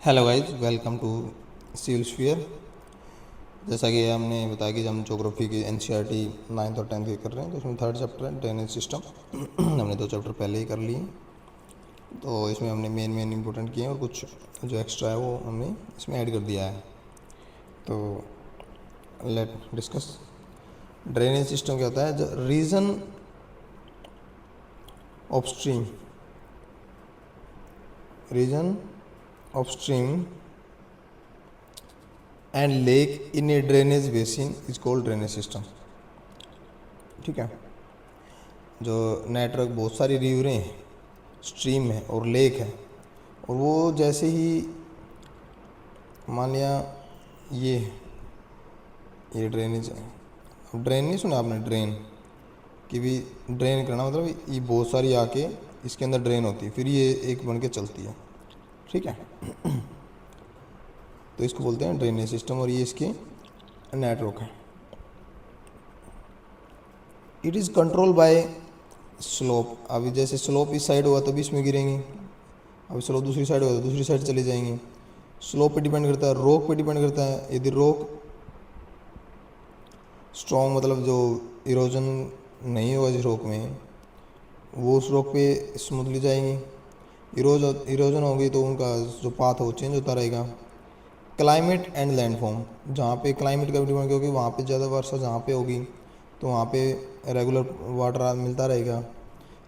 Hello guys, welcome to civil sphere. जैसा कि हमने बताया कि हम ज्योग्राफी की एनसीईआरटी 9th और 10th की कर रहे हैं, तो उसमें थर्ड चैप्टर है ड्रेनेज सिस्टम। हमने 2 चैप्टर पहले ही कर लिए, तो इसमें हमने मेन इंपॉर्टेंट किए हैं और कुछ जो एक्स्ट्रा है वो हमने इसमें ऐड कर दिया है। तो लेट डिस्कस। ड्रेनेज सिस्टम क्या होता है? Region of stream, region of stream and lake in a drainage basin is called drainage system. ठीक है। जो नेटवर्क बहुत सारी रिवरें हैं, स्ट्रीम है और लेक है, और वो जैसे ही मान लिया ये ड्रेनेज है। अब ड्रेन नहीं सुना आपने? ड्रेन कि भी ड्रेन करना मतलब ये बहुत सारी आके इसके अंदर ड्रेन होती है, फिर ये एक बन के चलती है। ठीक है। तो इसको बोलते हैं ड्रेनेज सिस्टम, और ये इसके नेटवर्क है। It is control by slope. अभी जैसे स्लोप इस साइड हुआ तो भी इसमें गिरेंगी, अभी स्लोप दूसरी साइड हुआ तो दूसरी साइड चली जाएंगी। स्लोप पे डिपेंड करता है, रोक पे डिपेंड करता है। यदि रोक स्ट्रॉन्ग मतलब जो इरोजन नहीं होगा जिस रोक में, वो उस रोक पे स्मूथली जाएंगी। इरोजन होगी तो उनका जो पाथ है वो चेंज होता रहेगा। क्लाइमेट एंड लैंडफॉर्म, जहाँ पे क्लाइमेट का भी डिपेंड, क्योंकि वहाँ पे ज़्यादा वर्षा जहाँ पे होगी तो वहाँ पे रेगुलर वाटर मिलता रहेगा।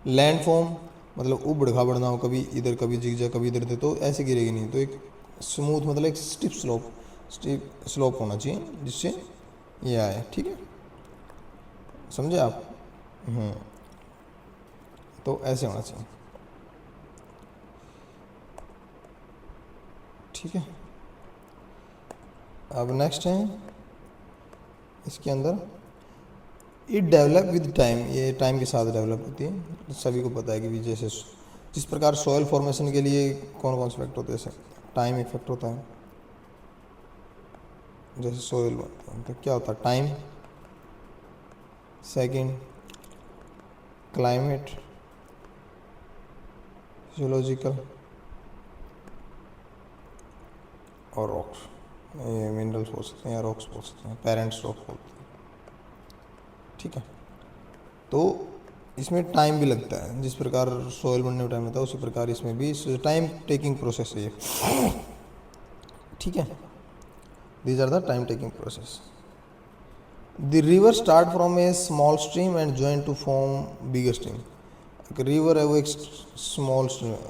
लैंडफॉर्म मतलब उबड़ खाबड़ ना हो, कभी इधर कभी जिगजा कभी इधर से, तो ऐसे गिरेगी नहीं। तो एक स्मूथ मतलब एक स्टिप स्लोप होना चाहिए जिससे ये आए। ठीक है, समझे आप? तो ऐसे होना चाहिए। ठीक है। अब नेक्स्ट है इसके अंदर, इट डेवलप विद टाइम। ये टाइम के साथ डेवलप होती है, सभी को पता है कि भी जैसे जिस प्रकार सॉयल फॉर्मेशन के लिए कौन कौन से फैक्टर होते हैं, जैसे टाइम एक फैक्टर होता है। जैसे सॉयल बनता है तो क्या होता है? टाइम। सेकंड क्लाइमेट, फिजियोलॉजिकल, और रॉक्स। ये मिनरल्स बोल सकते हैं या रॉक्स बोल सकते हैं, पेरेंट्स रॉक बोलते हैं। ठीक है। तो इसमें टाइम भी लगता है, जिस प्रकार सॉइल बनने में टाइम लगता है उसी प्रकार इसमें भी टाइम टेकिंग प्रोसेस है ये। ठीक है। These are the time taking process. The river start from a small stream and join to form bigger stream. एक रिवर है वो एक स्मॉल,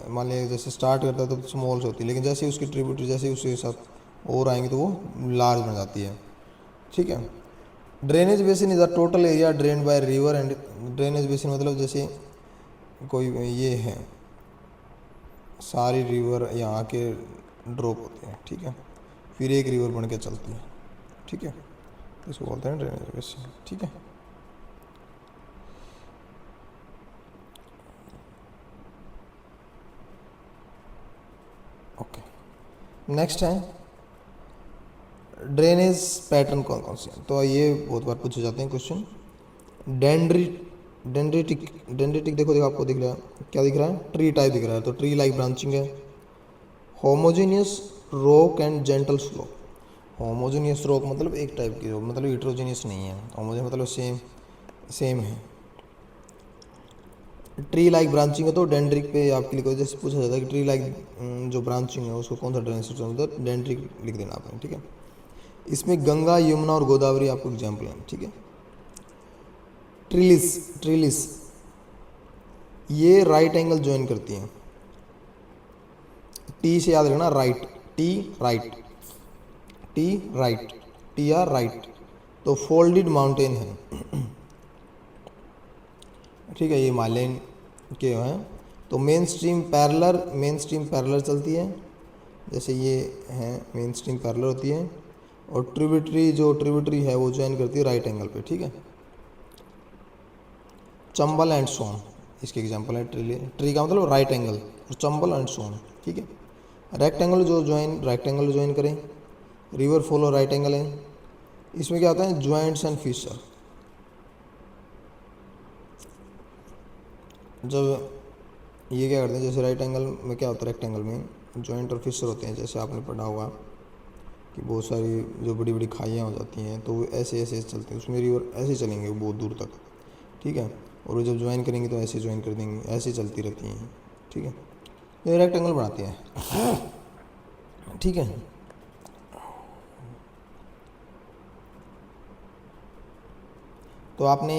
मान लिया जैसे स्टार्ट करता है तो स्मॉल से होती है, लेकिन जैसे उसकी ट्रिब्यूटरी जैसे उसके साथ और आएंगे तो वो लार्ज बन जाती है। ठीक है। Drainage basin is a total area drain by river and, drainage basin मतलब जैसे कोई ये है, सारी रिवर यहाँ के ड्रॉप होते हैं। ठीक है, फिर एक रिवर बन के चलती है। ठीक है, इसको बोलते हैं ड्रेनेज बेसिन। ठीक है। ओके, नेक्स्ट है ड्रेनेज पैटर्न कौन कौन से हैं। तो ये बहुत बार पूछे जाते हैं क्वेश्चन। डेंड्री डेंड्रिटिक डेंड्रिटिक देखो देखो आपको दिख रहा है, क्या दिख रहा है? ट्री टाइप दिख रहा है, तो ट्री लाइक ब्रांचिंग है। Homogeneous rock and gentle slope. Homogeneous rock मतलब एक टाइप की रॉक, मतलब हिट्रोजीनियस नहीं है। होमोजीनियस मतलब सेम सेम है। ट्री लाइक ब्रांचिंग है तो डेंड्रिक पे आपके लिए जैसे पूछा जाता है कि ट्री लाइक जो ब्रांचिंग है उसको कौन सा ड्रेनेज सिस्टम होता है, डेंड्रिक लिख देना आपने। ठीक है। इसमें गंगा, यमुना और गोदावरी आपको एग्जाम्पल हैं। ठीक है। ट्रिलिस ट्रिलिस ये राइट एंगल ज्वाइन करती हैं। टी से याद रखना, right, T right, T right, T R right. तो फोल्डेड माउंटेन है। ठीक है, ये हिमालयन के हैं। तो मेन स्ट्रीम पैरेलल चलती है, जैसे ये है मेन स्ट्रीम पैरेलल होती है, और ट्रिब्यूटरी है वो ज्वाइन करती है राइट एंगल पे। ठीक है। चंबल एंड सोन इसके एग्जांपल है। ट्री का मतलब राइट एंगल, और चंबल एंड सोन। ठीक है। रेक्टेंगल ज्वाइन करें, रिवर फॉलो राइट एंगल है। इसमें क्या होता है? Joints and fissure. जब ये क्या करते हैं, जैसे राइट एंगल में क्या होता है, रेक्टेंगल में जॉइंट और फिशर होते हैं, जैसे आपने पढ़ा होगा कि बहुत सारी जो बड़ी बड़ी खाइयाँ हो जाती हैं तो वो ऐसे ऐसे चलते हैं, उसमें रिवर ऐसे चलेंगे बहुत दूर तक, ठीक है, और वो जब ज्वाइन करेंगे तो ऐसे ज्वाइन कर देंगे, ऐसे चलती रहती हैं, ठीक है, ये रेक्टेंगल बनाते हैं, ठीक है। तो आपने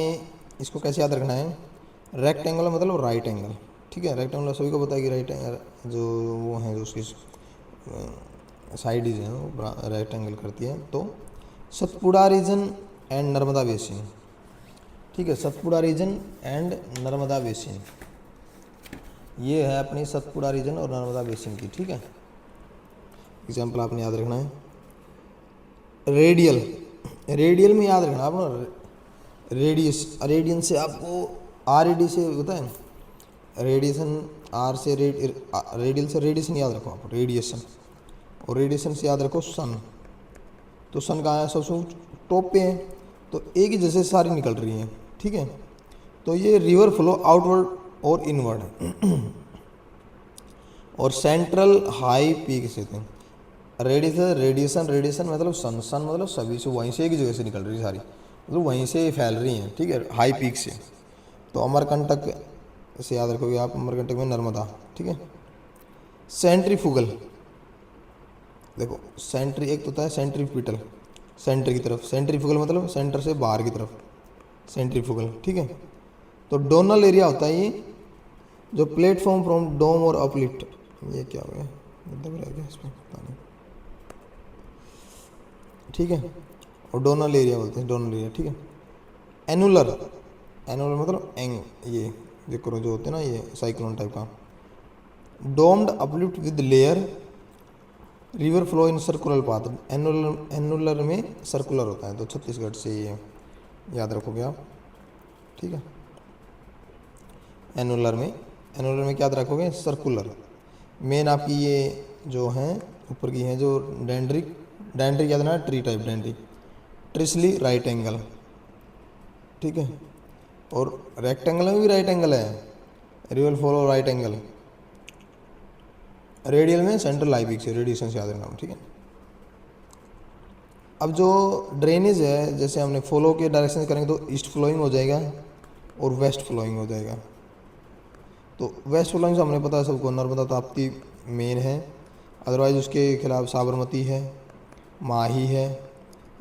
इसको कैसे याद रखना है, रेक्टेंगल मतलब राइट एंगल, ठीक है, रेक्टेंगल सभी को पता है कि राइट एंगल जो वो हैं जो उसकी साइड हैं वो राइट एंगल करती है। तो Satpura region and Narmada basin, ठीक है, Satpura region and Narmada basin, ये है अपनी सतपुड़ा रीजन और नर्मदा बेसिन की, ठीक है। एग्जाम्पल आपने याद रखना है। रेडियल, रेडियल में याद रखना आपको रेडियस, रेडियन से आपको आर ए डी से होता है रेडिएशन, आर से रेडियल से रेडिएशन याद रखो आप, रेडिएशन, और रेडिएशन से याद रखो सन। तो सन कहाँ है, सबसे टॉप पे है, तो एक ही जैसे सारी निकल रही हैं, ठीक है। तो ये रिवर फ्लो आउटवर्ड और इनवर्ड और सेंट्रल हाई पीक से थे। रेडिएशन रेडिएशन रेडिएशन मतलब सन, सन मतलब सभी से वहीं से एक ही जगह से निकल रही है सारी, मतलब वहीं से फैल रही हैं, ठीक है, हाई पीक से। तो अमरकंटक से याद रखोगे आप, अमरकंटक में नर्मदा, ठीक है। सेंट्रीफ्यूगल, देखो सेंट्री एक तो होता है सेंट्रीपिटल, सेंटर की तरफ, सेंट्रीफ्यूगल मतलब सेंटर से बाहर की तरफ, सेंट्रीफ्यूगल, ठीक है। तो डोनल एरिया होता है ये, जो प्लेटफॉर्म फ्रॉम डोम और अपलिफ्ट, ये क्या हो गया मतलब रह गया इसमें पता नहीं, ठीक है, और डोनल एरिया बोलते हैं, डोनल एरिया, ठीक है। एनुलर, एनुलर मतलब एंग, ये देखो जो होते हैं ना ये साइक्लोन टाइप का। Doomed uplift with layer, river flow in circular path, annular, annular में सर्कुलर होता है, तो छत्तीसगढ़ से ये याद रखोगे आप, ठीक है। एनुलर में क्या याद रखोगे, सर्कुलर। मेन आपकी ये जो हैं ऊपर की हैं जो डेंड्रिक, डेंड्रिक याद रखना, ट्री टाइप डेंड्रिक, ट्रिसली राइट एंगल, ठीक है। और रेक्टेंगल में भी राइट एंगल है, river flow right angle, radial में सेंट्रल लाइबिक से रेडिएशन से याद रखना, ठीक है। अब जो ड्रेनेज है, जैसे हमने फ्लो के डायरेक्शन करेंगे तो ईस्ट फ्लोइंग हो जाएगा और वेस्ट फ्लोइंग हो जाएगा। तो वेस्ट फ्लोइंग से हमने पता है सबको, नर्मदा ताप्ती मेन है, अदरवाइज उसके खिलाफ साबरमती है, माही है,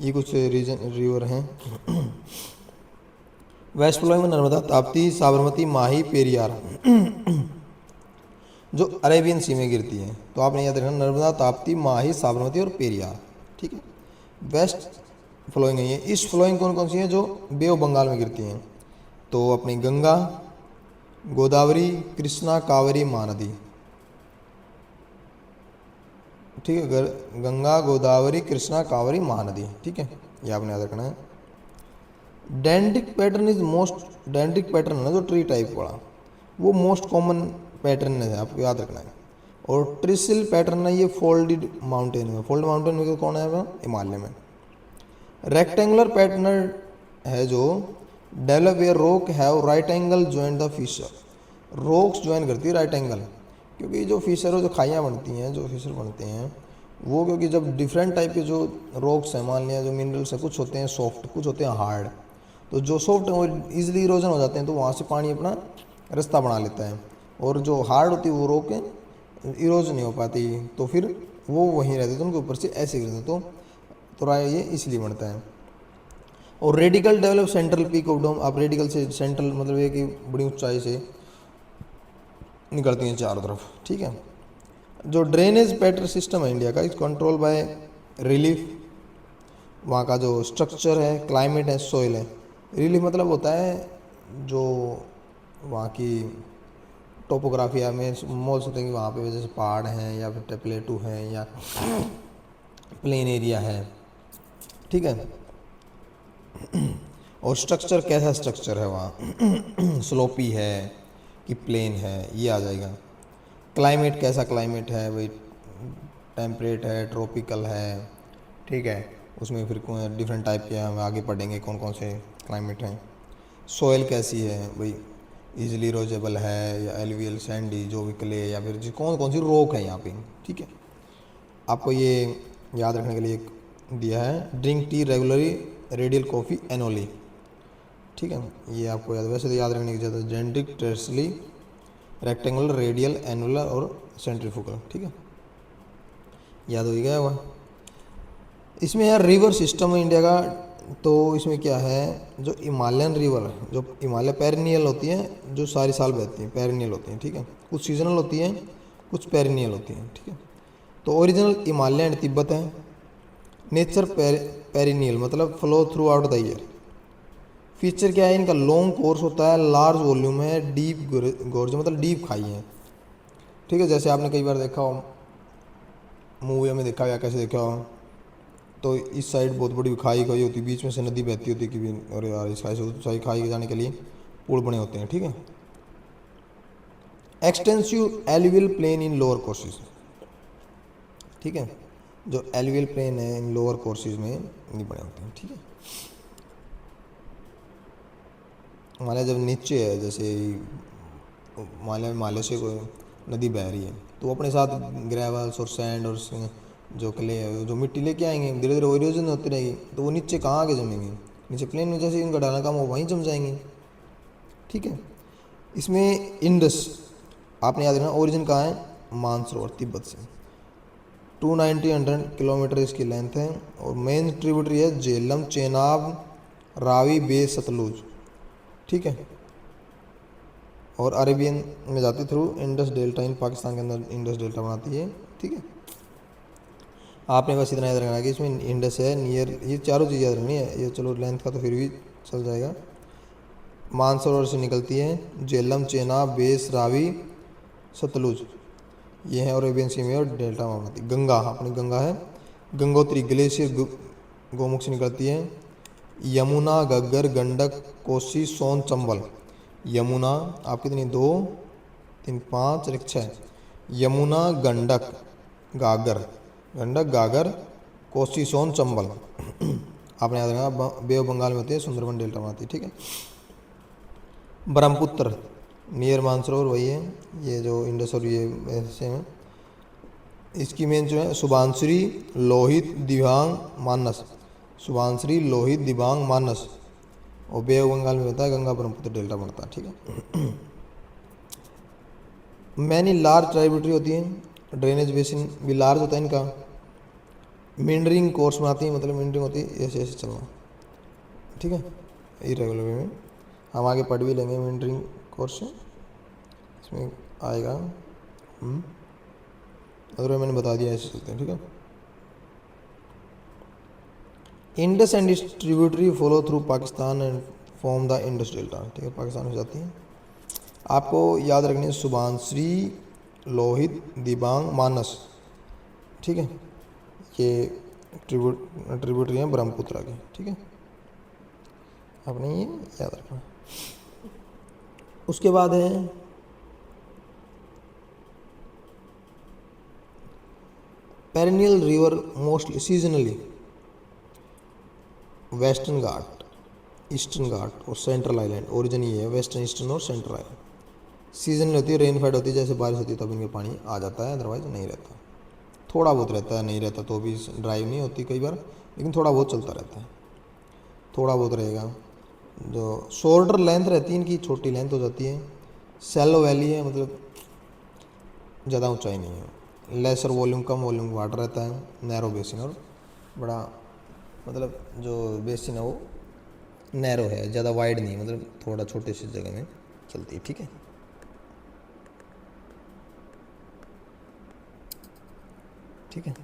ये कुछ रीजन रिवर हैं। वेस्ट फ्लोइंग में नर्मदा ताप्ती, साबरमती, माही, पेरियार जो अरेबियन सी में गिरती है। तो आपने याद रखना नर्मदा ताप्ती, माही, साबरमती और पेरियार, ठीक है, वेस्ट फ्लोइंग है ये। ईस्ट फ्लोइंग कौन कौन सी है, जो बे ऑफ बंगाल में गिरती हैं, तो अपनी गंगा, गोदावरी, कृष्णा, कावेरी, महानदी, ठीक है, गंगा, गोदावरी, कृष्णा, कावेरी, महानदी, ठीक है, ये आपने याद रखना है। Dendritic pattern is most, डेंड्रिक pattern है ना जो ट्री टाइप वाला, वो मोस्ट कॉमन पैटर्न है, आपको याद रखना है। और ट्रिसिल पैटर्न है ये फोल्डेड माउंटेन में, फोल्ड माउंटेन में कौन है, हिमालय में। रेक्टेंगुलर पैटर्न है जो develop a rock have right angle join the fissure, rocks join करती है राइट एंगल, क्योंकि जो फिशर जो खाइयाँ बनती हैं, जो फिशर बनते हैं वो, क्योंकि जब डिफरेंट टाइप के जो रॉक्स हैं, मान लिया जो मिनरल्स हैं, कुछ होते हैं सॉफ्ट, कुछ होते हैं हार्ड, तो जो सॉफ्ट है वो ईजिली इरोजन हो जाते हैं, तो वहाँ से पानी अपना रास्ता बना लेता है, और जो हार्ड होती है वो रोक इरोज नहीं हो पाती, तो फिर वो वहीं रहते, तो उनके ऊपर से ऐसे गिरते, तो राय ये इसलिए बनता है। और radical develop central peak of dome, आप रेडिकल से सेंट्रल मतलब ये कि बड़ी ऊंचाई से निकलती हैं चारों तरफ, ठीक है। जो ड्रेनेज पैटर्न सिस्टम है इंडिया का, इस कंट्रोल बाय रिलीफ, वहाँ का जो स्ट्रक्चर है, क्लाइमेट है, सोइल है। रिलीफ मतलब होता है जो वहाँ की टोपोग्राफी है, हमें बोल सकते हैं कि वहाँ पे जैसे पहाड़ हैं या फिर प्लेटू है या प्लेन एरिया है, ठीक है। और स्ट्रक्चर कैसा स्ट्रक्चर है वहाँ स्लोपी है कि प्लेन है, ये आ जाएगा। क्लाइमेट कैसा क्लाइमेट है, वही टेम्परेट है, ट्रॉपिकल है, ठीक है, उसमें फिर डिफरेंट टाइप के हम आगे पढ़ेंगे कौन कौन से क्लाइमेट हैं। सोयल कैसी है, वही इजिली रोजेबल है या एलवीएल सैंडी जो भी क्ले या फिर कौन कौन सी रॉक है यहाँ पे, ठीक है। आपको ये याद रखने के लिए एक दिया है, drink tea regularly, radial coffee annually, ठीक है। ये आपको याद, वैसे तो याद रखने की ज़रूरत है, जेनेटिक ट्रेसली, रेक्टेंगुलर, रेडियल, एनुलर और सेंट्रीफ्यूगल, ठीक है, याद हो ही गया हुआ। इसमें यार रिवर सिस्टम है इंडिया का, तो इसमें क्या है, जो हिमालयन रिवर है, जो हिमालय पेरिनियल होती है, जो सारी साल बहती हैं, पेरिनियल होती हैं, ठीक है, कुछ सीजनल होती हैं, कुछ पेरिनियल होती हैं, ठीक है। तो ओरिजिनल हिमालय एंड तिब्बत है, नेचर पेरिनियल मतलब flow through out the year. Feature क्या है इनका, लॉन्ग कोर्स होता है, लार्ज वॉल्यूम है, डीप गोर्ज मतलब डीप खाई है, ठीक है। जैसे आपने कई बार देखा हो, मूवी में देखा हो या कैसे देखा हो, तो इस साइड बहुत बड़ी खाई खाई होती है, बीच में से नदी बहती होती है कि भी, और यार इस खाई से उस खाई जाने के लिए पुल बने होते हैं, ठीक है। Extensive alluvial plain in lower courses, ठीक है, जो एलुवियल प्लेन है इन लोअर कोर्सेज में नहीं बने होते हैं, ठीक है। हिमालय जब नीचे है, जैसे हिमालय से कोई नदी बह रही है, तो वो अपने साथ ग्रेवल्स और सैंड और जो क्ले है, जो मिट्टी लेके आएंगे, धीरे धीरे इरोजन होती रहेगी, तो वो नीचे कहाँ आगे जमेंगे, नीचे प्लेन में जैसे इनका डालना काम वो वहीं जम जाएंगे, ठीक है। इसमें इंडस आपने याद रखना, ओरिजिन कहाँ है, मानसरोवर तिब्बत से, 290 किलोमीटर इसकी लेंथ है, और मेन ट्रिब्यूटरी है झेलम, चेनाब, रावी, बे, सतलुज, ठीक है, और अरेबियन में जाती थ्रू इंडस डेल्टा, इन पाकिस्तान के अंदर इंडस डेल्टा बनाती है, ठीक है। आपने बस इतना याद रखना है कि इसमें इंडस है नियर, ये चारों चीज़ याद रखनी है, ये चलो लेंथ का तो फिर भी चल जाएगा। मानसरोवर से निकलती है, झेलम, चेनाब, बेस, रावी, सतलुज, ये है अरेबियन सी में, और डेल्टा में बनाती है। गंगा, अपनी गंगा है, गंगोत्री ग्लेशियर गोमुख से निकलती है, यमुना, घग्गर, गंडक, कोसी, सोन, चंबल। यमुना आपकी कितनी, 2 3 5 और 6, यमुना, गंडक, गागर, गंडक, गागर, कोसी, सोन, चंबल। आपने याद रखना, बे ऑफ बंगाल में होती है, सुंदरबन डेल्टा में आती है, ठीक है। ब्रह्मपुत्र नियर मानसरोवर वही है, ये जो इंडस और ये ऐसे में, इसकी मेन जो है सुबानश्री, लोहित, दिबांग, मानस, सुबानश्री, लोहित, दिबांग, मानस, और बे ऑफ बंगाल में होता है गंगा ब्रह्मपुत्र डेल्टा बनता है, ठीक है। मैनी लार्ज ट्राइब्यूटरी होती है, ड्रेनेज बेसिन भी लार्ज होता है इनका, मींडरिंग कोर्स बनाती है, मतलब मींडरिंग होती है ऐसे ऐसे चलना, ठीक है, इरेगुलर वे में, हम आगे पढ़ भी लेंगे मींडरिंग कोर्स से, इसमें आएगा, अगर मैंने बता दिया ऐसे चलते हैं, ठीक है। Indus and distributary follow through Pakistan and form the Indus delta, ठीक है, पाकिस्तान में जाती हैं। आपको याद रखनी है सुबानश्री, लोहित, दिबांग, मानस, ठीक है, ये ट्रिब्यूटरी हैं ब्रह्मपुत्र की, ठीक है, आपने ये याद रखना। उसके बाद है perennial river mostly seasonally, western ghat, eastern ghat और सेंट्रल आइलैंड, ओरिजिन ये है वेस्टर्न, ईस्टर्न और सेंट्रल आइलैंड। सीजनल होती है, रेनफेड होती है, जैसे बारिश होती है तब इनके पानी आ जाता है, अदरवाइज नहीं रहता, थोड़ा बहुत रहता है, नहीं रहता तो भी ड्राइव नहीं होती कई बार, लेकिन थोड़ा बहुत चलता रहता है, थोड़ा बहुत रहेगा। जो शोल्डर लेंथ रहती है इनकी, छोटी लेंथ हो जाती है, सेलो वैली है, मतलब ज़्यादा ऊंचाई नहीं है, लेसर वॉल्यूम, कम वॉल्यूम वाटर रहता है, नैरो बेसिन, और बड़ा मतलब जो बेसिन है वो नैरो है, ज़्यादा वाइड नहीं, मतलब थोड़ा छोटे से जगह में चलती है, ठीक है। ठीक है,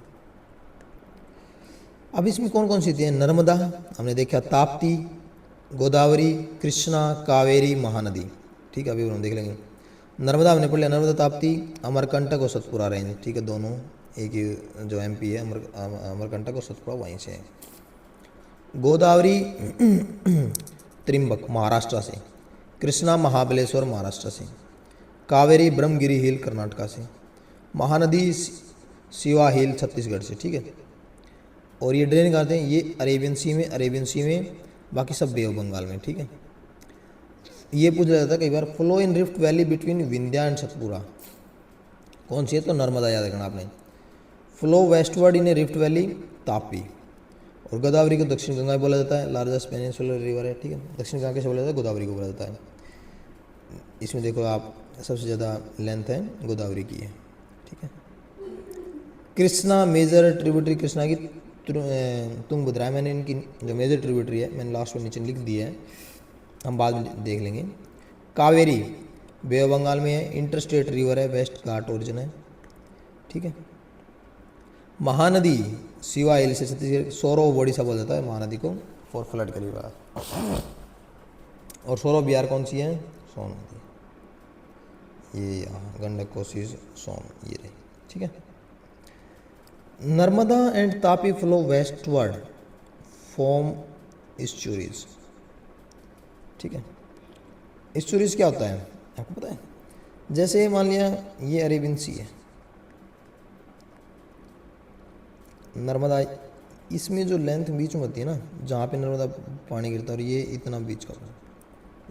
अब इसमें कौन कौन सी थी, नर्मदा हमने देखा, ताप्ती, गोदावरी, कृष्णा, कावेरी, महानदी, ठीक है, अभी हम देख लेंगे। नर्मदा हमने पढ़ लिया, नर्मदा, ताप्ती, अमरकंटक और सतपुरा रेंज, ठीक है, दोनों एक ही जो एमपी है, अमरकंटक और सतपुरा वहीं से है। गोदावरी त्रिम्बक महाराष्ट्र से, कृष्णा महाबलेश्वर महाराष्ट्र से, कावेरी ब्रह्मगिरी हिल कर्नाटका से, महानदी शिवा हिल छत्तीसगढ़ से, ठीक है। और ये ड्रेन करते हैं ये अरेबियन सी में, बाकी सब बे ऑफ बंगाल में, ठीक है। ये पूछा जाता है कई बार, flow in rift valley between Vindhya and Satpura, कौन सी है? तो नर्मदा याद रखना आपने। Flow westward in a rift valley, Tapi. और गोदावरी को दक्षिण गंगा बोला जाता है, लार्जेस्ट पेनिनसुलर रिवर है, ठीक है। दक्षिण गंगा कैसे बोला जाता है? गोदावरी को बोला जाता है। इसमें देखो आप, सबसे ज़्यादा लेंथ है गोदावरी की है, ठीक है। कृष्णा मेजर ट्रिब्यूटरी, कृष्णा की तुंगभद्रा है, मैंने इनकी जो मेजर ट्रिब्यूटरी है मैंने लास्ट में नीचे लिख दिया है, हम बाद में देख लेंगे। कावेरी बे ऑफ बंगाल में है, इंटरस्टेट रिवर है, वेस्ट घाट ओरिजिन है, ठीक है। महानदी शिवा हिल से छत्तीसगढ़, सोरो ओडिशा बोला जाता है महानदी को, फॉर फ्लड के लिए। और सोरो बिहार कौन सी है? सोन नदी, ये यहाँ गंडक कोसी सोन, ये रही, ठीक है। Narmada and Tapi flow westward form estuaries, ठीक है। इस्चुरीज क्या होता है आपको पता है? जैसे मान लिया ये अरेबियन सी है, नर्मदा, इसमें जो लेंथ बीच में होती है ना, जहाँ पे नर्मदा पानी गिरता है, और ये इतना बीच का,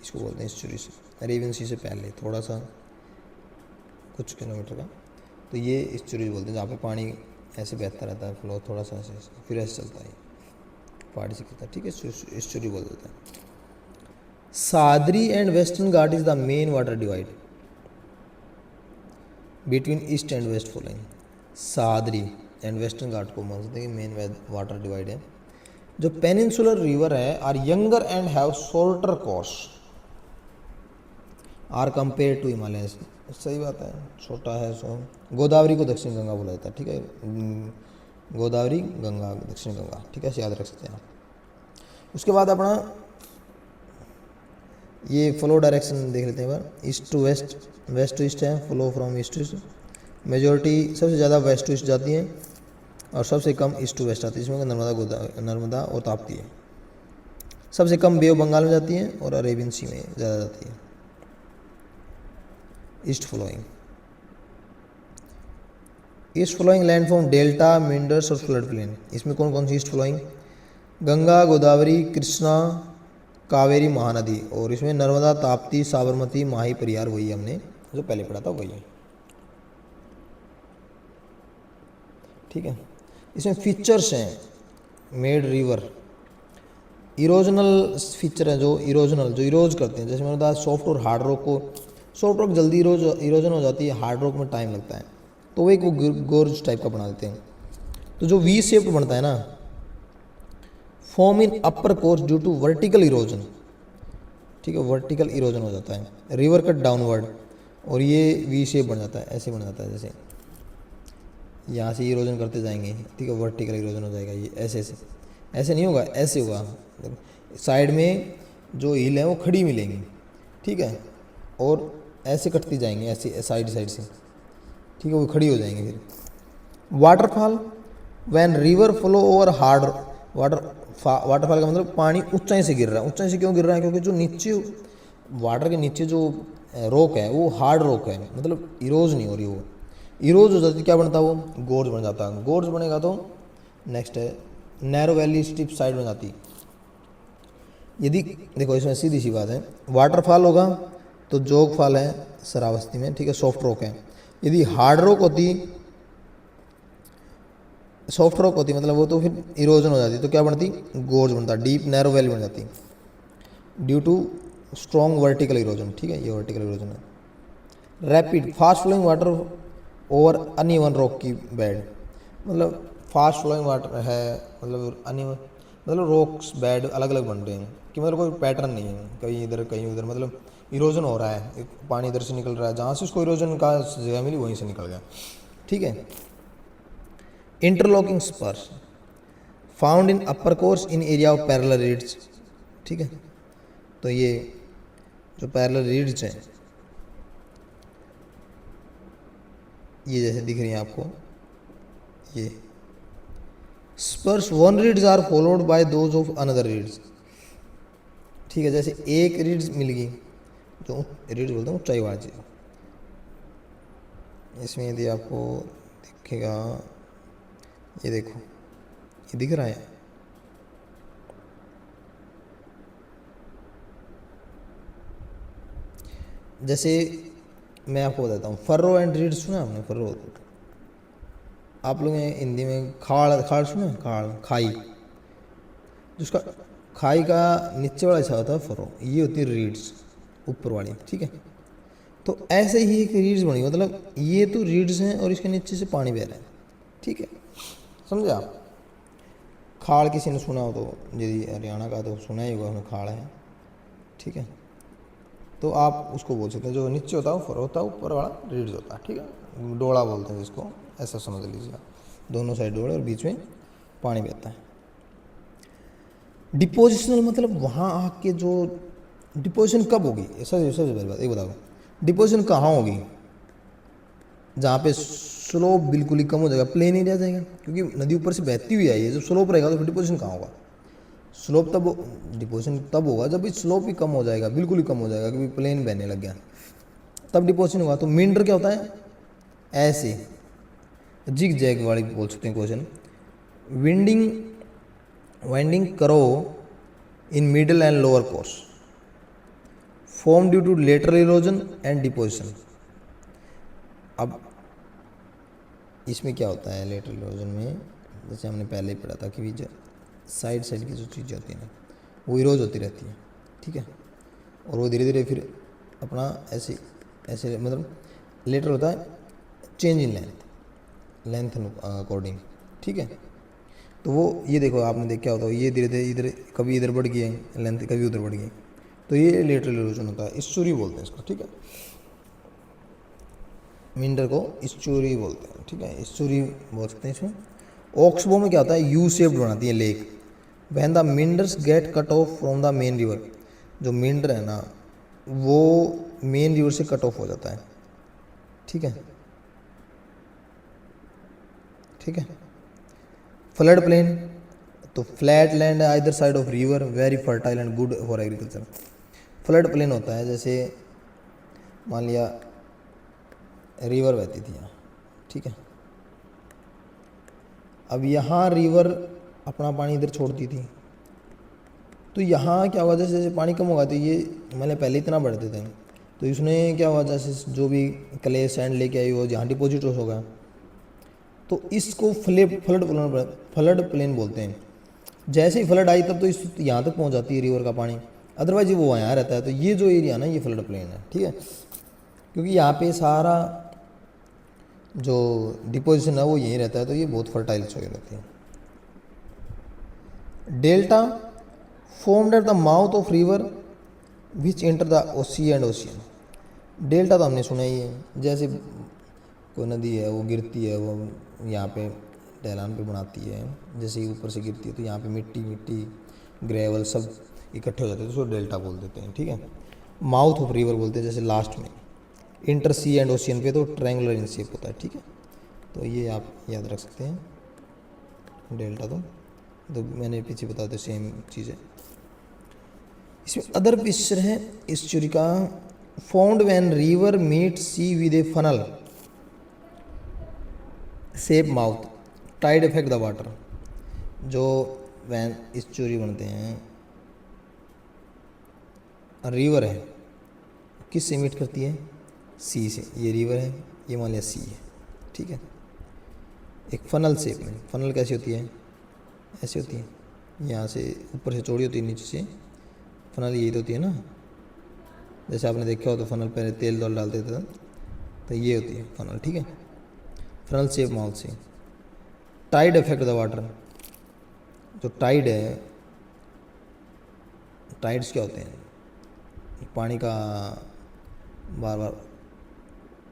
इसको बोलते हैं इस्चुरीज। अरेबियन सी से पहले थोड़ा सा कुछ किलोमीटर का, तो ये इस्चुरीज बोलते हैं, जहाँ पे पानी ऐसे बहता रहता है, फ्लो थोड़ा सा ऐसे फिर ऐसे चलता है, पहाड़ी से गिरता है, ठीक है, इस्चुरी बोल देता है। Sahyadri and western ghat is the main water divide between east and west flowing. Sahyadri and western ghat को मानते हैं मेन वाटर डिवाइड है। जो पेनिनसुलर रिवर है are younger and have shorter course are compare to Himalaya, सही बात है, छोटा है। सो गोदावरी को दक्षिण गंगा बोला जाता है, ठीक है। गोदावरी, गंगा, दक्षिण गंगा, ठीक है, याद रख सकते हैं आप। उसके बाद अपना ये फ्लो डायरेक्शन देख लेते हैं एक बार। East to west, west to east है, flow from east to east. Majority सबसे ज़्यादा वेस्ट टू ईस्ट जाती है और सबसे कम ईस्ट टू वेस्ट आती है, इसमें नर्मदा और ताप्ती है। सबसे कम बे ऑफ बंगाल में जाती है और अरेबियन सी में ज़्यादा जाती है east flowing. East flowing landform delta, meanders और फ्लड प्लेन, इसमें कौन कौन सी ईस्ट फ्लोइंग? गंगा, गोदावरी, कृष्णा, कावेरी, महानदी। और इसमें नर्मदा, ताप्ती, साबरमती, माही, परियार, वही हमने जो पहले पढ़ा था वही है, ठीक है। इसमें फीचर्स हैं, मेड रिवर, इरोजनल फीचर है, जो इरोज करते हैं। जैसे मैंने बताया सॉफ्ट और हार्ड रॉक को, सॉफ्ट रॉक जल्दी इरोजन हो जाती है, हार्ड रॉक में टाइम लगता है, तो वो एक वो गोर्ज टाइप का बना देते हैं। तो जो वी शेप्ड बनता है ना, form in upper course due to vertical erosion, ठीक है, वर्टिकल इरोजन हो जाता है, रिवर कट डाउनवर्ड, और ये वी शेप बन जाता है, ऐसे बन जाता है, जैसे यहाँ से इरोजन करते जाएंगे, ठीक है, वर्टिकल इरोजन हो जाएगा। ये ऐसे ऐसे ऐसे नहीं होगा, ऐसे होगा, साइड में जो हिल है वो खड़ी मिलेंगी, ठीक है, और ऐसे कटती जाएंगे, ऐसे साइड साइड से, ठीक है, वो खड़ी हो जाएंगे। फिर waterfall, when river flow over hard waterfall का मतलब पानी ऊंचाई से गिर रहा है। ऊंचाई से क्यों गिर रहा है? क्योंकि जो नीचे वाटर के नीचे जो रॉक है वो हार्ड रॉक है, मतलब इरोज नहीं हो रही, वो इरोज हो जाती, क्या बनता है वो? गोर्ज बन जाता है। गोर्ज बनेगा तो नेक्स्ट है नैरो वैली, स्टिप साइड बन जाती। यदि देखो इसमें सीधी सी बात है, वाटरफॉल होगा तो जोग फॉल है शरावस्ती में, ठीक है, सॉफ्ट रॉक है। यदि हार्ड रॉक होती, सॉफ्ट रॉक होती मतलब वो तो फिर इरोजन हो जाती, तो क्या बनती? गोर्ज बनता, डीप नैरो वैली बन जाती due to strong vertical erosion, ठीक है, ये वर्टिकल इरोजन है। Rapid fast flowing water over uneven rock की बेड, मतलब फास्ट फ्लोइंग वाटर है, मतलब अनइवन मतलब रॉक्स बेड अलग अलग बन रहे हैं, कि मतलब कोई पैटर्न नहीं है, कहीं इधर कहीं उधर, मतलब इरोजन हो रहा है, एक पानी इधर से निकल रहा है, जहाँ से उसको इरोजन का जगह मिली वहीं से निकल गया, ठीक है। Interlocking Spurs found in upper course in area of parallel reads, ठीक है। तो ये जो पैरेलल रीड्स हैं ये जैसे दिख रही हैं आपको, ये spurs one ridges are followed by those of another ridges, ठीक है। जैसे एक रीड्स मिल गई, जो रीड्स बोलते हैं ऊंचाई वाली, इसमें यदि आपको दिखेगा, ये देखो ये दिख रहा है, जैसे मैं आपको बताता हूँ, फर्रो एंड रीड सुना आपने? फर्रो होता है, आप लोग हैं हिंदी में खाड़, खाड़ सुना? खाड़, खाई, जिसका खाई का नीचे वाला हिस्सा होता है फरो, ये होती है रीड्स ऊपर वाली, ठीक है। तो ऐसे ही एक रीड्स बनी, मतलब ये तो रीड्स हैं और इसके नीचे से पानी बह रहा है, ठीक है, समझे आप? खाड़ किसी ने सुना हो तो, यदि हरियाणा का तो सुना ही होगा, उन्हें खाड़ है, ठीक है। तो आप उसको बोल सकते हैं, जो नीचे होता है वो फरो होता है, ऊपर वाला रीड्स होता है, ठीक है। डोड़ा बोलते हैं जिसको, ऐसा समझ लीजिए आप, दोनों साइड डोड़े और बीच में पानी बहता है। डिपोजिशनल मतलब वहाँ आके जो डिपोजिशन कब होगी, सबसे सबसे पहली बात ये बताओ, डिपोजिशन कहाँ होगी? जहाँ पे स्लोप बिल्कुल ही कम हो जाएगा, प्लेन ही रह जाएगा, क्योंकि नदी ऊपर से बहती हुई आई है, जब स्लोप रहेगा तो फिर डिपोजिशन कहाँ होगा? स्लोप तब, डिपोजिशन तब होगा जब स्लोप ही कम हो जाएगा, बिल्कुल ही कम हो जाएगा, क्योंकि प्लेन बहने लग गया, तब डिपोजिशन होगा। तो मींडर क्या होता है? ऐसे जिग जैग वाली बोल सकते हैं क्वेश्चन, विंडिंग वाइंडिंग करो in middle and lower course, form due to lateral erosion and deposition. अब इसमें क्या होता है लेटरल इरोजन में, जैसे हमने पहले ही पढ़ा था कि जो साइड साइड की जो चीज़ें होती हैं ना, वो इरोज होती रहती है, ठीक है, और वो धीरे धीरे फिर अपना ऐसे ऐसे, मतलब लेटर होता है चेंज इन लेंथ अकॉर्डिंग, ठीक है। तो वो ये देखो, आपने देखा होता है, ये धीरे धीरे इधर कभी इधर बढ़ गई है लेंथ, कभी उधर बढ़ गई, तो ये लेटरल इरोजन होता है, इस्चुरी बोलते हैं इसको, ठीक है। मिंडर को इस्चुरी बोलते हैं, ठीक है, इस्चुरी बोल सकते हैं इसमें। ऑक्सबो में क्या होता है? यू शेप्ड बनाती है lake, when the meanders get cut off from the main river, जो मिंडर है ना वो मेन रिवर से कट ऑफ हो जाता है, ठीक है, ठीक है। फ्लड प्लेन, तो फ्लैट लैंड है either side of river, very fertile and good for agriculture. Flood plain होता है जैसे मान लिया रिवर बहती थी यहाँ, ठीक है, अब यहाँ रिवर अपना पानी इधर छोड़ती थी, तो यहाँ क्या होगा, जैसे जैसे पानी कम होगा तो ये मैंने पहले इतना बढ़ते थे, तो इसने क्या हुआ, जैसे जो भी क्ले सैंड लेके आई वो जहाँ डिपोजिट होगा, तो इसको फ्लड प्लेन बोलते हैं। जैसे ही फ्लड आई तब तो इस यहाँ तक पहुँच जाती है रिवर का पानी, अदरवाइज वो यहाँ रहता है। तो ये जो एरिया ना ये फ्लड प्लेन है, ठीक है, क्योंकि यहाँ पे सारा जो डिपोजिशन है वो यहीं रहता है, तो ये बहुत फर्टाइल सॉइल रहती है। Delta formed at the mouth of river which enter the OC and ocean. Delta तो हमने सुना ही है, जैसे कोई नदी है वो गिरती है, वो यहाँ पे ढलान पे बनाती है, जैसे ही ऊपर से गिरती है तो यहाँ पे मिट्टी मिट्टी ग्रेवल सब इकट्ठे हो जाते हैं, तो उसको डेल्टा बोल देते हैं, ठीक है। माउथ ऑफ रिवर बोलते हैं जैसे लास्ट में, इंटर सी एंड ओशियन पे तो ट्रायंगुलर इन शेप होता है, ठीक है। तो ये आप याद रख सकते हैं डेल्टा, तो मैंने पीछे बता दो सेम चीज़ है। इसमें अदर पिक्चर है इस्चुरी का, found when river meet sea with a funnel shape mouth, tide effect the water. जो वैन इस्चुरी बनते हैं, रिवर है किस से मीट करती है? सी से, ये रिवर है, ये मान लिया सी है, ठीक है, एक फनल शेप में। फनल कैसी होती है? ऐसी होती है, यहाँ से ऊपर से चौड़ी होती है, नीचे से फनल यही तो होती है ना, जैसे आपने देखा हो तो फनल पहले तेल डाल डालते थे, तो ये होती है फनल, ठीक है, फनल शेप माउथ से। टाइड इफेक्ट द वाटर, जो टाइड है, टाइड्स क्या होते हैं? पानी का बार बार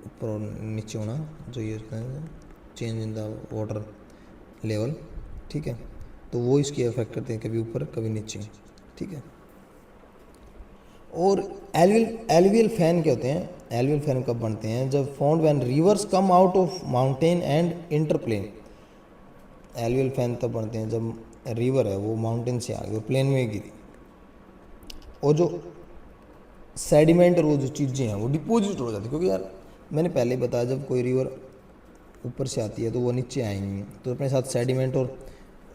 ऊपर और नीचे होना, जो ये change in the water level, ठीक है, तो वो इसकी इफेक्ट करते हैं, कभी ऊपर कभी नीचे, ठीक है। और एलुवियल फैन क्या होते हैं? एलुवियल फैन कब बनते हैं? जब found when rivers come out of mountain and enter plain. Alluvial fan तब बनते हैं जब रिवर है वो माउंटेन से आ गई और प्लेन में गिरी, और जो सेडिमेंट और वो जो चीज़ें हैं वो डिपोजिट हो जाती है, क्योंकि यार मैंने पहले ही बताया जब कोई रिवर ऊपर से आती है तो वो नीचे आएंगी, तो अपने साथ सेडिमेंट और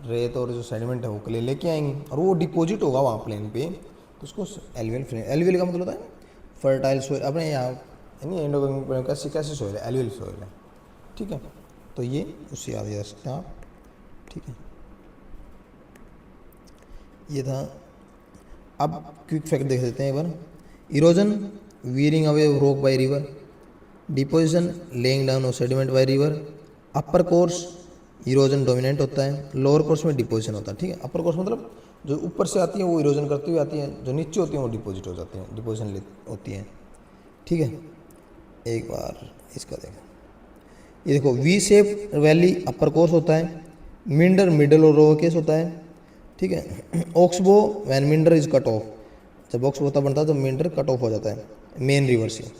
रेत और जो सेडिमेंट है वो लेके आएंगी, और वो डिपोजिट होगा वहाँ प्लेन पे, तो उसको एलुवियल फ्रेम। एलुवियल का मतलब होता है फर्टाइल सोइल अपने यहाँ नहीं, एंडोगंग कैसी कैसी सोइल है, एलुअल सोइल है, ठीक है। तो ये उससे याद कर सकते हैं आप, ठीक है। ये था। अब क्विक फैक्ट देख लेते हैं एक बार। Erosion wearing away rock by river, deposition laying down of sediment by river. Upper course erosion dominant होता है, लोअर कोर्स में डिपोजिशन होता है, ठीक है। अपर कोर्स मतलब जो ऊपर से आती है वो इरोजन करती हुई आती है, जो नीचे होती है वो डिपोजिट हो जाती है, डिपोजिशन होती है, ठीक है। एक बार इसका देखो, ये देखो V shape valley upper course होता है, मिंडर मिडल और लोअर केस होता है, ठीक है। Oxbow when meander is cut off, जब ऑक्सबो होता बनता है तो मिंडर कट ऑफ हो जाता है मेन रिवर से।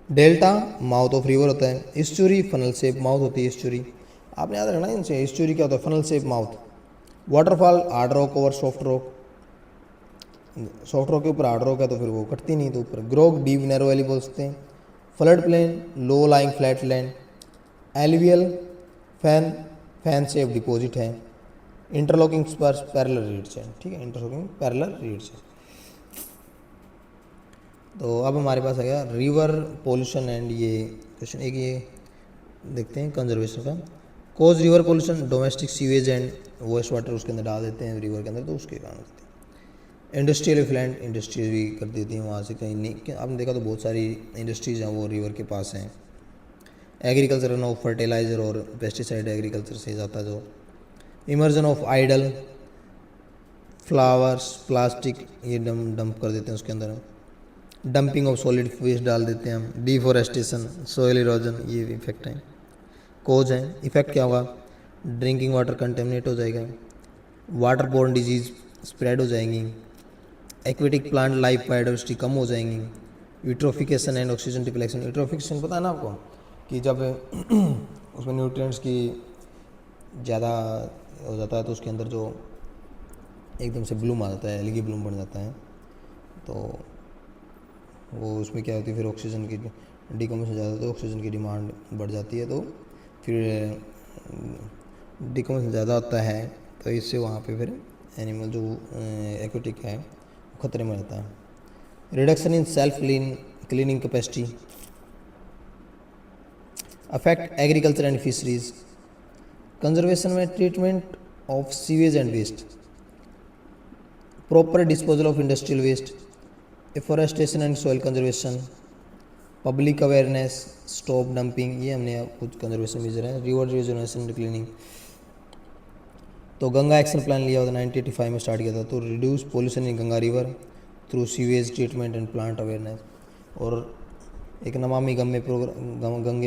डेल्टा माउथ ऑफ रिवर होता है, इस्चुरी फनल शेप माउथ होती है इस्चुरी, आपने याद रखना इनसे। इस्चुरी क्या होता है, funnel shape mouth. Waterfall hard rock over soft rock, soft rock के ऊपर हार्ड रॉक है तो फिर वो कटती नहीं, तो ऊपर। ग्रोग डीप नैरो वैली बोल सकते हैं। Flood plain low lying flat land. Alluvial fan fan shape deposit है। इंटरलॉकिंग स्पर्स पैरेलल रीड्स है, ठीक है, इंटरलॉकिंग पैरेलल रीड्स है। तो अब हमारे पास आ गया रिवर पोल्यूशन एंड ये क्वेश्चन एक ये देखते हैं कंजर्वेशन का। Cause river pollution domestic sewage and waste water उसके अंदर डाल देते हैं रिवर के अंदर, तो उसके कारण होते हैं। इंडस्ट्रियल इफ्लैंट इंडस्ट्रीज भी कर देती हैं वहाँ से कहीं नहीं, आपने देखा तो बहुत सारी इंडस्ट्रीज हैं वो रिवर के पास हैं। एग्रीकल्चर रन ऑफ फर्टिलाइजर और पेस्टिसाइड एग्रीकल्चर से जाता जो। Immersion of idol flowers plastic ये डंप कर देते हैं उसके अंदर। डंपिंग ऑफ सॉलिड वेस्ट डाल देते हैं हम। डिफॉरेस्टेशन सोइल इरोजन ये इफेक्ट हैं, कोज हैं। इफेक्ट क्या होगा, ड्रिंकिंग वाटर कंटेमिनेट हो जाएगा, वाटर बोर्न डिजीज स्प्रेड हो जाएंगी, एक्वेटिक प्लांट लाइफ बायोडाइवर्सिटी कम हो जाएंगी। Eutrophication and oxygen deflection, eutrophication पता है ना आपको कि जब उसमें न्यूट्रिएंट्स की ज़्यादा हो जाता है तो उसके अंदर जो एकदम से ब्लूम आ जाता है, एलगी ब्लूम बन जाता है, तो वो उसमें क्या होती है फिर ऑक्सीजन की डिकम्पोजिशन ज़्यादा होता है तो ऑक्सीजन की डिमांड बढ़ जाती है, तो फिर डिकम्पोजिशन ज़्यादा होता है तो इससे वहाँ पे फिर एनिमल जो एक्वेटिक है खतरे में रहता है। Reduction in self cleaning capacity affect agriculture and fisheries. Conservation में treatment of sewage and waste, proper disposal of industrial waste, afforestation and soil conservation, public awareness, stop dumping, ये हमने कुछ कंजर्वेशन मेजर हैं। रिवर रिजोनेशन एंड क्लीनिंग, तो Ganga action plan लिया हुआ था 1985 में स्टार्ट किया था, तो reduce pollution in Ganga river through sewage treatment and plant awareness. और एक नमामि गंगे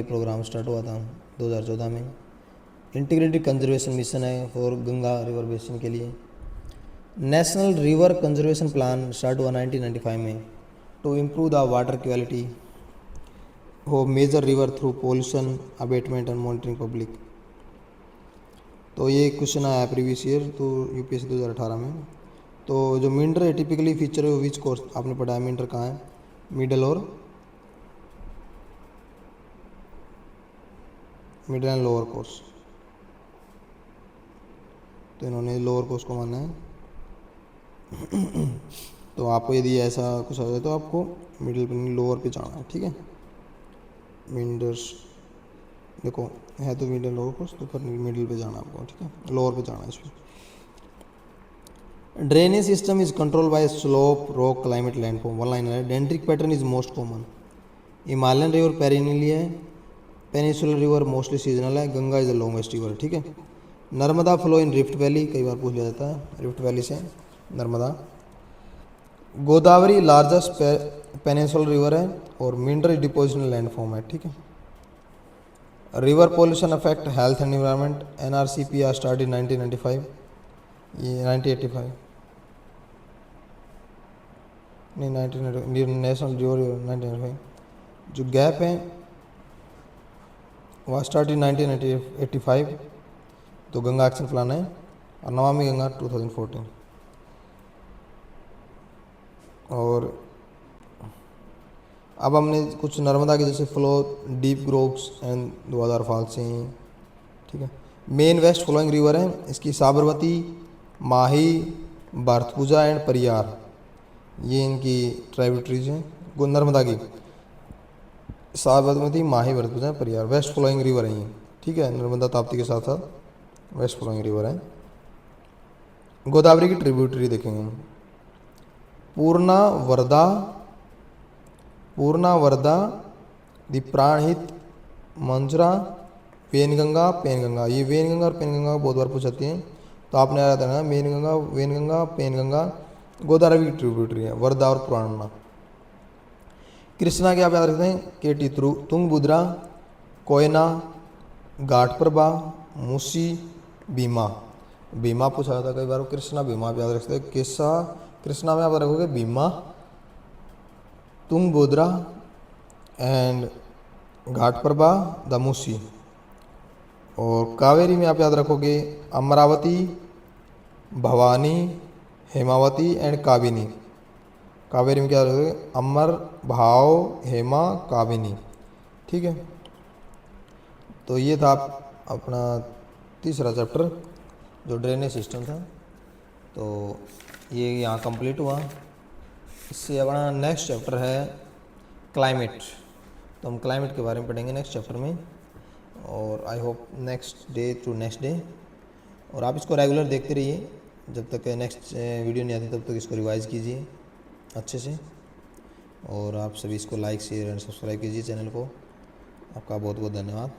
प्रोग्राम स्टार्ट हुआ था 2014 में। इंटीग्रेटेड कंजर्वेशन मिशन है फॉर गंगा रिवर बेसिन के लिए। National river conservation plan start हुआ 1995 में to improve the water quality हो major river through pollution abatement and monitoring public. तो ये क्वेश्चन आया प्रीवियस ईयर तो यूपीएससी 2018 में। तो जो मिंडर है टिपिकली फीचर है विच कोर्स आपने पढ़ा है, मिंडर कहाँ है, मिडल एंड लोअर कोर्स, तो इन्होंने लोअर कोर्स को माना है। तो आपको यदि ऐसा कुछ आ जाए तो आपको मिडिल पे नहीं लोअर पे जाना है, ठीक है। मिंडर्स देखो है तो मिडिल लोअर कोर्स, तो पर मिडिल पे जाना आपको, ठीक है, लोअर पे जाना है इसमें। Drainage system is control by slope rock climate landform, one line है। Dendritic pattern is most common. Himalayan river perennial है, पेनिसुलर रिवर मोस्टली सीजनल है, Ganga is the longest river, ठीक है। Narmada flow in rift valley, कई बार पूछ लिया जाता है, रिफ्ट वैली से Narmada. Godavari largest peninsular river है और मिंडर डिपोजिशनल लैंडफॉर्म है, ठीक है। River pollution affect health and environment, NRCP are start in 1995, ये 1985 नहीं 1995 नेशनल रिवर 1995। जो गैप है वह स्टार्ट इन 1985, तो गंगा एक्शन प्लान है, और नमामि गंगा 2014। और अब हमने कुछ नर्मदा के जैसे flow deep gorges and Dhuandhar falls हैं, ठीक है। मेन वेस्ट फ्लोइंग रिवर है इसकी साबरमती, माही, भारतपुजा एंड परियार, ये इनकी ट्राइब्यूटरीज हैं नर्मदा की साबरमती माही Bharatpur Pariyar, west flowing river है ये, ठीक है। नर्मदा ताप्ती के साथ साथ वेस्ट फ्लोइंग रिवर है। गोदावरी की ट्रिब्यूटरी देखेंगे हम। पूर्णा वर्धा, पूर्णा वर्धा, दी प्राणहित, मंजरा, वेनगंगा, पेनगंगा। ये वेनगंगा और पेनगंगा बहुत बार पूछ जाती हैं, तो आपने याद रखना वेनगंगा, वेनगंगा, पेनगंगा गोदावरी की ट्रिब्यूटरी है, वर्धा और पूर्णा। कृष्णा के आप याद रखते हैं, केटी, तुंगभद्रा, कोयना, घाटप्रभा, मूसी, भीमा। भीमा पूछा जाता है कई बार, कृष्णा भीमा आप याद रखते हैं। किस्सा कृष्णा में आप रखोगे भीमा, तुंगभद्रा एंड घाटप्रभा, द मूसी। और कावेरी में आप याद रखोगे अमरावती, भवानी, हेमावती एंड काबिनी। कावेरी में क्या रखोगे, अमर, भाव, हेमा, काबिनी, ठीक है। तो ये था अपना तीसरा चैप्टर जो ड्रेनेज सिस्टम था, तो ये यहाँ कंप्लीट हुआ। इससे अपना नेक्स्ट चैप्टर है क्लाइमेट, तो हम क्लाइमेट के बारे में पढ़ेंगे नेक्स्ट चैप्टर में। और I hope next day to next day, और आप इसको रेगुलर देखते रहिए, जब तक नेक्स्ट वीडियो नहीं आती तब तक इसको रिवाइज कीजिए अच्छे से। और आप सभी इसको लाइक, शेयर एंड सब्सक्राइब कीजिए चैनल को। आपका बहुत बहुत धन्यवाद।